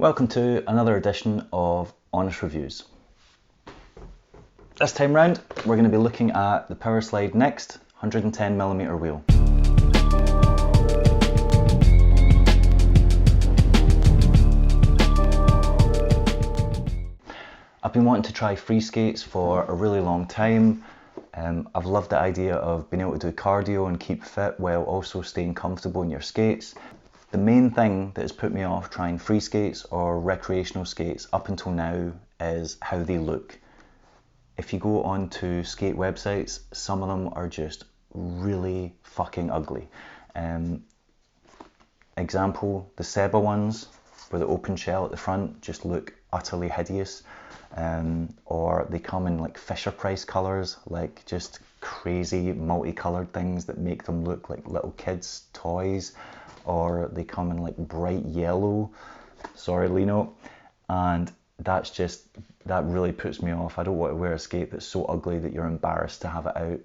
Welcome to another edition of Honest Reviews. This time round, we're going to be looking at the Powerslide Next 110mm wheel. I've been wanting to try free skates for a really long time. I've loved the idea of being able to do cardio and keep fit while also staying comfortable in your skates. The main thing that has put me off trying free skates or recreational skates up until now is how they look. If you go onto skate websites, some of them are just really fucking ugly. Example, the Seba ones with the open shell at the front just look utterly hideous. Or they come in like Fisher Price colours, like just crazy multicoloured things that make them look like little kids' toys. Or they come in like bright yellow, sorry Lino, and that really puts me off. I don't want to wear a skate that's so ugly that you're embarrassed to have it out.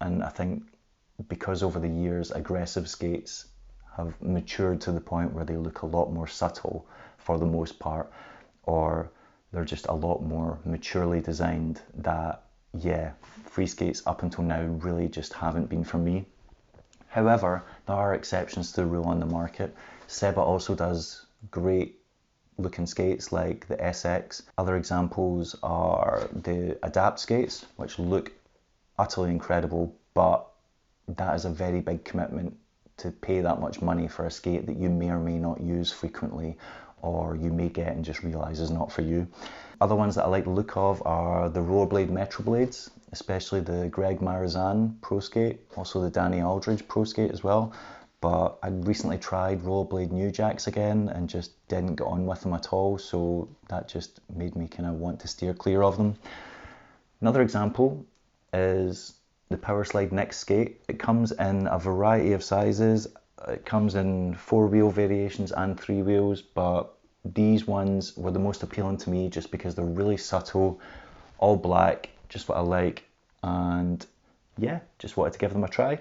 And I think because over the years aggressive skates have matured to the point where they look a lot more subtle for the most part, or they're just a lot more maturely designed, that free skates up until now really just haven't been for me. However, there are exceptions to the rule on the market. Seba also does great looking skates like the SX. Other examples are the Adapt skates, which look utterly incredible, but that is a very big commitment to pay that much money for a skate that you may or may not use frequently, or you may get and just realise is not for you. Other ones that I like the look of are the Rollerblade Metro Blades, especially the Greg Marizan Pro Skate, also the Danny Aldridge Pro Skate as well. But I recently tried Rollerblade New Jacks again and just didn't get on with them at all, so that just made me kind of want to steer clear of them. Another example is the Powerslide Next skate. It comes in a variety of sizes. It comes in 4-wheel variations and 3 wheels, but these ones were the most appealing to me just because they're really subtle, all black, just what I like, and just wanted to give them a try.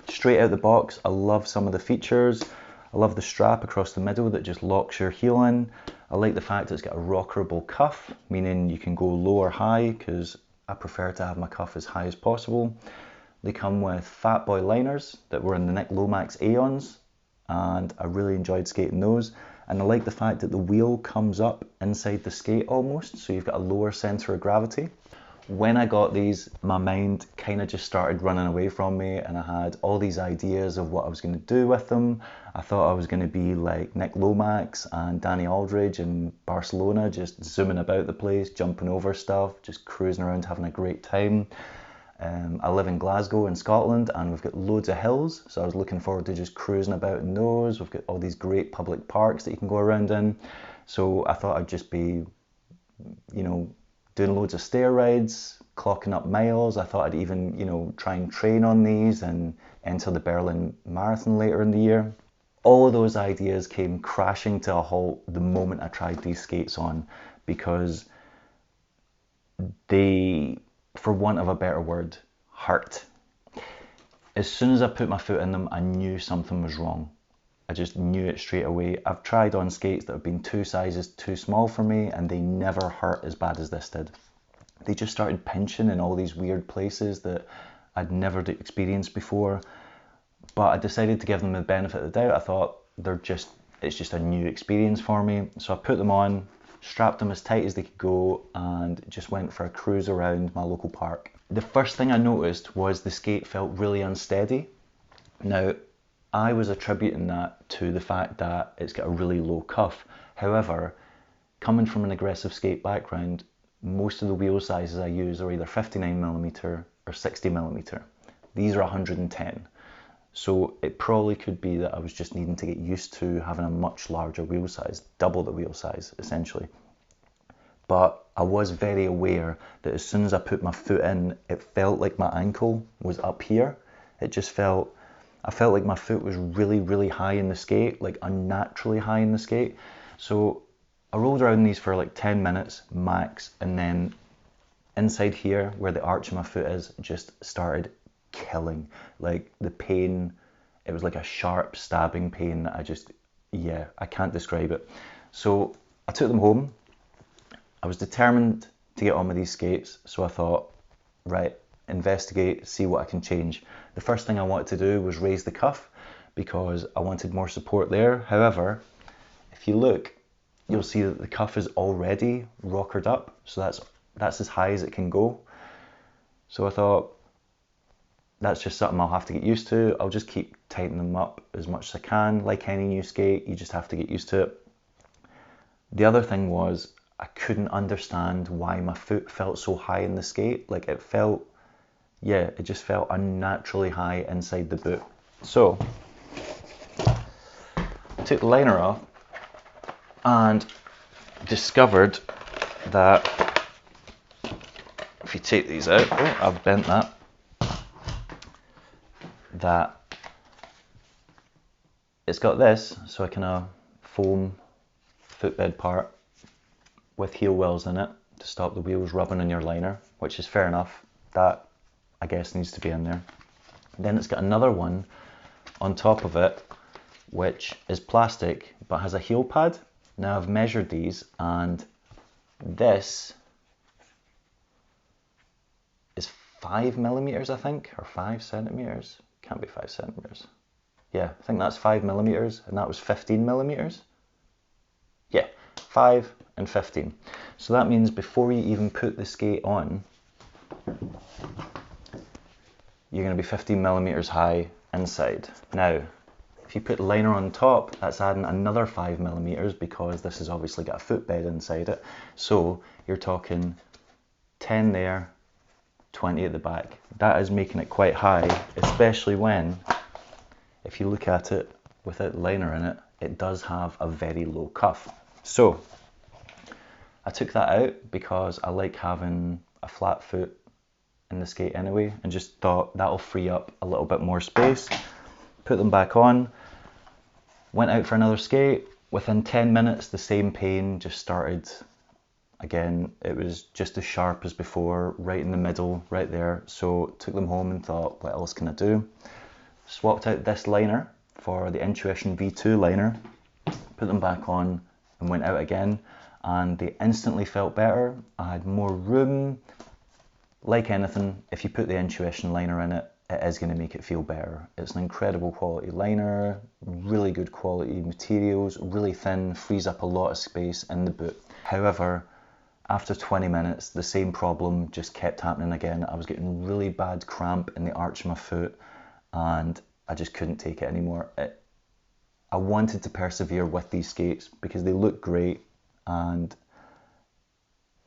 Straight out the box, I love some of the features. I love the strap across the middle that just locks your heel in. I like the fact it's got a rockerable cuff, meaning you can go low or high, because I prefer to have my cuff as high as possible. They come with Fat Boy liners that were in the Nick Lomax Aeons, and I really enjoyed skating those. And I like the fact that the wheel comes up inside the skate almost, so you've got a lower centre of gravity. When I got these, my mind kind of just started running away from me, and I had all these ideas of what I was going to do with them. I thought I was going to be like Nick Lomax and Danny Aldridge in Barcelona, just zooming about the place, jumping over stuff, just cruising around, having a great time. I live in Glasgow in Scotland, and we've got loads of hills, so I was looking forward to just cruising about in those. We've got all these great public parks that you can go around in, so I thought I'd just be, doing loads of stair rides, clocking up miles. I thought I'd even, try and train on these and enter the Berlin Marathon later in the year. All of those ideas came crashing to a halt the moment I tried these skates on, because they, for want of a better word, hurt. As soon as I put my foot in them, I knew something was wrong. I just knew it straight away. I've tried on skates that have been 2 sizes too small for me, and they never hurt as bad as this did. They just started pinching in all these weird places that I'd never experienced before. But I decided to give them the benefit of the doubt. I thought it's just a new experience for me. So I put them on, strapped them as tight as they could go, and just went for a cruise around my local park. The first thing I noticed was the skate felt really unsteady. Now, I was attributing that to the fact that it's got a really low cuff. However, coming from an aggressive skate background, most of the wheel sizes I use are either 59mm or 60mm. These are 110. So it probably could be that I was just needing to get used to having a much larger wheel size, double the wheel size essentially. But I was very aware that as soon as I put my foot in, it felt like my ankle was up here. I felt like my foot was really, really high in the skate, like unnaturally high in the skate. So I rolled around these for like 10 minutes max, and then inside here where the arch of my foot is just started killing. Like the pain, it was like a sharp stabbing pain that I can't describe it. So I took them home. I was determined to get on with these skates, so I thought, right, investigate, see what I can change. The first thing I wanted to do was raise the cuff because I wanted more support there. However, if you look, you'll see that the cuff is already rockered up, so that's as high as it can go. So I thought, that's just something I'll have to get used to. I'll just keep tightening them up as much as I can. Like any new skate, you just have to get used to it. The other thing was, I couldn't understand why my foot felt so high in the skate. Like it just felt unnaturally high inside the boot. So I took the liner off and discovered that if you take these out, oh, I've bent that it's got this, so a kind of foam footbed part with heel wells in it to stop the wheels rubbing on your liner, which is fair enough. That, I guess, needs to be in there. Then it's got another one on top of it, which is plastic, but has a heel pad. Now I've measured these, and this is 5 millimeters, I think, or 5 centimeters. Can't be 5 centimeters. Yeah, I think that's 5 millimeters, and that was 15 millimeters. Yeah, 5 and 15. So that means before you even put the skate on, you're going to be 15 millimeters high inside. Now, if you put the liner on top, that's adding another 5 millimeters because this has obviously got a footbed inside it. So you're talking 10 there, 20 at the back. That is making it quite high, especially when, if you look at it without liner in it, it does have a very low cuff. So I took that out because I like having a flat foot in the skate anyway, and just thought that'll free up a little bit more space. Put them back on, went out for another skate. Within 10 minutes, the same pain just started again. It was just as sharp as before, right in the middle, right there. So took them home and thought, what else can I do? Swapped out this liner for the Intuition V2 liner, put them back on and went out again, and they instantly felt better. I had more room. Like anything, if you put the Intuition liner in it, it is going to make it feel better. It's an incredible quality liner, really good quality materials, really thin, frees up a lot of space in the boot. However, after 20 minutes, the same problem just kept happening again. I was getting really bad cramp in the arch of my foot, and I just couldn't take it anymore. I wanted to persevere with these skates because they look great, and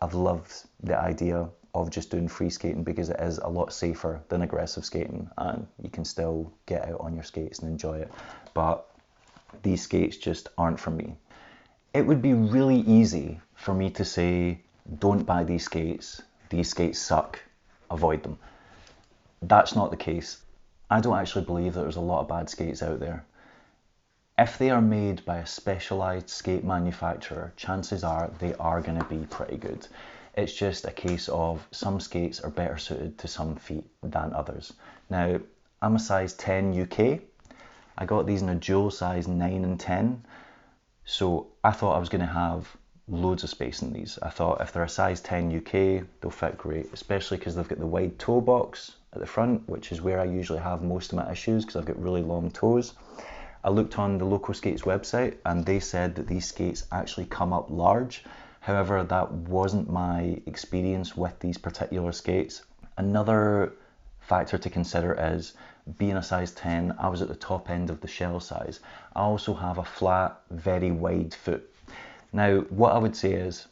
I've loved the idea of just doing free skating because it is a lot safer than aggressive skating, and you can still get out on your skates and enjoy it. But these skates just aren't for me. It would be really easy for me to say, don't buy these skates suck, avoid them. That's not the case. I don't actually believe that there's a lot of bad skates out there. If they are made by a specialised skate manufacturer, chances are they are going to be pretty good. It's just a case of some skates are better suited to some feet than others. Now, I'm a size 10 UK. I got these in a dual size 9 and 10. So I thought I was going to have loads of space in these. I thought if they're a size 10 UK, they'll fit great, especially because they've got the wide toe box at the front, which is where I usually have most of my issues because I've got really long toes. I looked on the Loco Skates website and they said that these skates actually come up large. However, that wasn't my experience with these particular skates. Another factor to consider is being a size 10, I was at the top end of the shell size. I also have a flat, very wide foot. Now, what I would say is,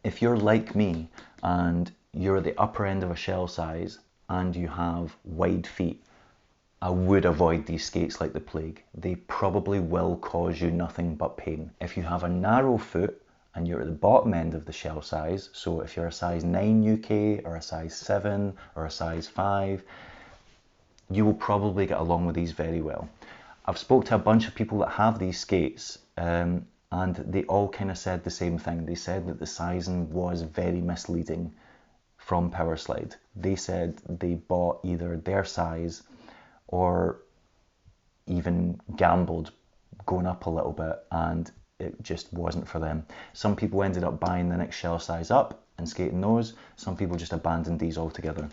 if you're like me and you're at the upper end of a shell size and you have wide feet, I would avoid these skates like the plague. They probably will cause you nothing but pain. If you have a narrow foot and you're at the bottom end of the shell size, so if you're a size 9 UK or a size 7 or a size 5, you will probably get along with these very well. I've spoke to a bunch of people that have these skates and they all kind of said the same thing. They said that the sizing was very misleading from Powerslide. They said they bought either their size or even gambled going up a little bit, and it just wasn't for them. Some people ended up buying the next shell size up and skating those. Some people just abandoned these altogether.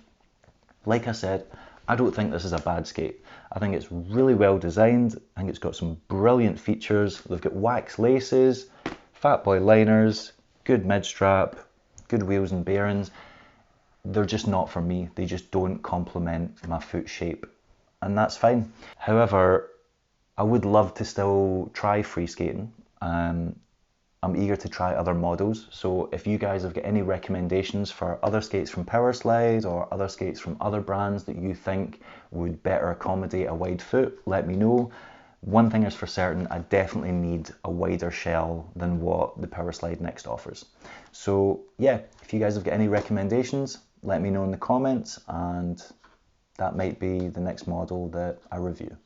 Like I said, I don't think this is a bad skate. I think it's really well designed. I think it's got some brilliant features. They've got wax laces, fat boy liners, good mid strap, good wheels and bearings. They're just not for me. They just don't complement my foot shape, and that's fine. However, I would love to still try free skating. I'm eager to try other models, so if you guys have got any recommendations for other skates from Powerslide or other skates from other brands that you think would better accommodate a wide foot, let me know. One thing is for certain, I definitely need a wider shell than what the Powerslide Next offers. So yeah, if you guys have got any recommendations, let me know in the comments, and that might be the next model that I review.